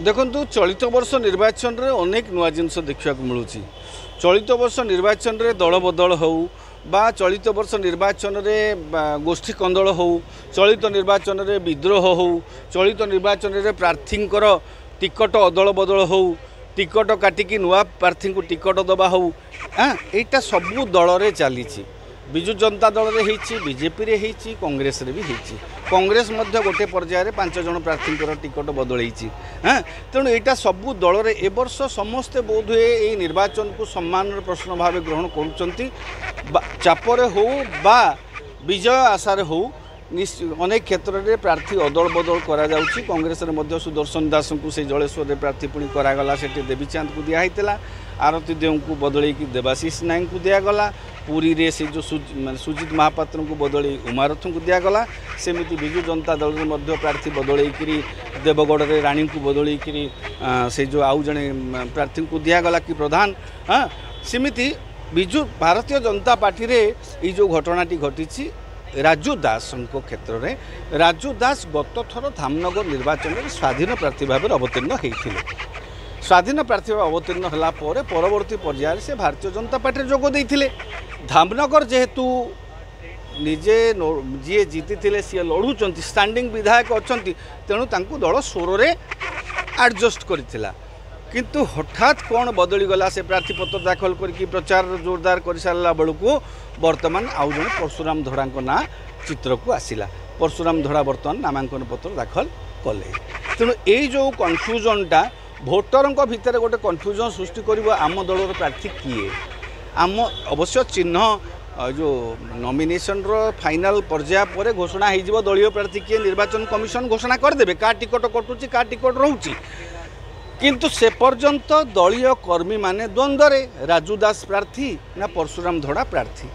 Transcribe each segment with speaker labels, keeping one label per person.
Speaker 1: देखु चलित वर्ष निर्वाचन रे अनेक नुआ जिनस देखा मिलूँ। चलित वर्ष निर्वाचन रे दल बदल हो बा चलित वर्ष निर्वाचन रे गोष्ठी कंदल हो, चलित निर्वाचन रे विद्रोह हो, चलित निर्वाचन रे प्रार्थींकर टिकट अदल बदल हो, टिकट काटिकी नुआ प्रार्थी को टिकट दबा हो, यहाँ सबू दल रे चली। विजु जनता दल रे होईची, बीजेपी रे होईची, कांग्रेस रे भी होईची। कांग्रेस मध्य गोटे पर्याय रे 5 जन प्रार्थी टिकट बदलैची। तेणु यहाँ सबू दल रे ए वर्ष समस्ते बोध हुए ये निर्वाचन को सम्मान प्रश्न भाव ग्रहण करुँच। चापर हो बा विजय आशार हो अनेक क्षेत्र में प्रार्थी अदल बदल करा जाउची। कांग्रेस रे मध्य सुदर्शन दास को से जलेश्वर प्रार्थी पुणी करागला, से देवीचांद को दिखाई, आरती देव को बदल देवाशीष नायक को दिगला, पुरी रे से जो सुजित महापात्र को बदल उमारथ को दिगला, सेमती विजु जनता दल में प्रार्थी बदल देवगढ़ रे राणी को बदल से जो आउ जड़े प्रार्थी को दिगला कि प्रधान। सेमती विजु भारतीय जनता पार्टी रे ये जो घटनाटी घटी राजू दास क्षेत्र में, राजू दास गत थर धामनगर निर्वाचन में स्वाधीन प्रार्थी भाव अवतीर्ण होते। स्वाधीन प्रार्थी भाव अवतीर्ण होला पर परवर्ती पर्याय से भारतीय जनता पार्टी जोग देते। धामनगर जेहेतु निजे जी जीति सी लड़ुं स्टैंडिंग विधायक अच्छा, तेणु दल स्वर में एडजस्ट करथिला। किंतु हठात कौन बदलीगला से प्रार्थीपत्र दाखल करके प्रचार जोरदार कर सारा बेलू बर्तमान आउ जन परशुराम धड़ा ना चित्र को आसला। परशुराम धड़ा बर्तमान नामांकन पत्र दाखल कले। तेणु ये जो कन्फ्यूजनटा भोटर भितर गोटे कन्फ्यूजन सृष्टि कर आम दलर प्रार्थी किए, आम अवश्य चिन्ह जो नॉमिनेशन रो फाइनल पर्याय पर घोषणा हो दलीय प्रार्थी किए निर्वाचन कमिशन घोषणा करदे का टिकट कटुची का टिकट रोची। किंतु से पर्यंत दलीय कर्मी माने द्वंद्व राजू दास प्रार्थी ना परशुराम धड़ा प्रार्थी।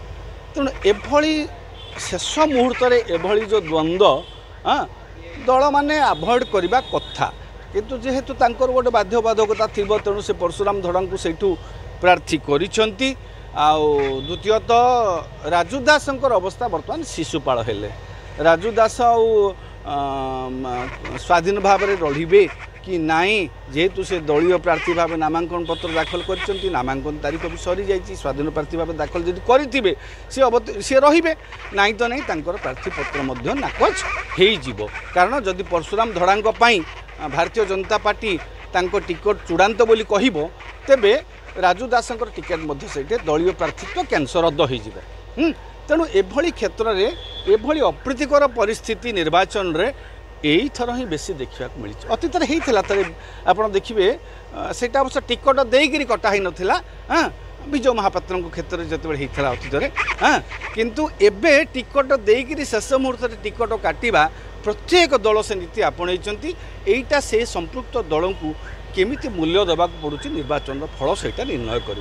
Speaker 1: तेणु एभली शेष मुहूर्त एभली जो द्वंद्व दल माने अवॉइड करबा कथा। किंतु जेहेतु तांकर गोटे बाध्यबाधकता थी, तेणु से परशुराम धड़ा को सेठू प्रार्थी करिसेंती। द्वितीयतः राजू दास अवस्था बर्तमान शिशुपाल हेले। राजू दास स्वाधीन भाव में रहिबे कि नाई, जेहेतु से दलीय प्रार्थी भाव नामांकन पत्र दाखल कर नामांकन तारीख भी सरी जाइए। स्वाधीन प्रार्थी भाव दाखल जब करेंगे सी रे ना तो नहीं प्रार्थी पत्र नाकच हो। कारण जदि परशुराम धड़ा भारतीय जनता पार्टी टिकट चूड़ांत बोली कहब, तेबे राजू दास टिकेट से दलीय प्रार्थीत्व कैंसर रद्द हो। तेणु एभली क्षेत्र में एभली अप्रीतिकर परिस्थिति निर्वाचन रे यही थर ही बेसी देखा मिली। अतीत होता थे आप देखिए से अवश्य टिकट देकर कटा नाला। विजय महापात्र क्षेत्र में जो होता अतीत में, किंतु एबे टिकट देकर शेष मुहूर्त टिकट काटिबा प्रत्येक दल से नीति आपणई। यहीटा से संपृक्त दल को केमिति मूल्य देवाक पड़ुछि निर्वाचन फल से निर्णय कर।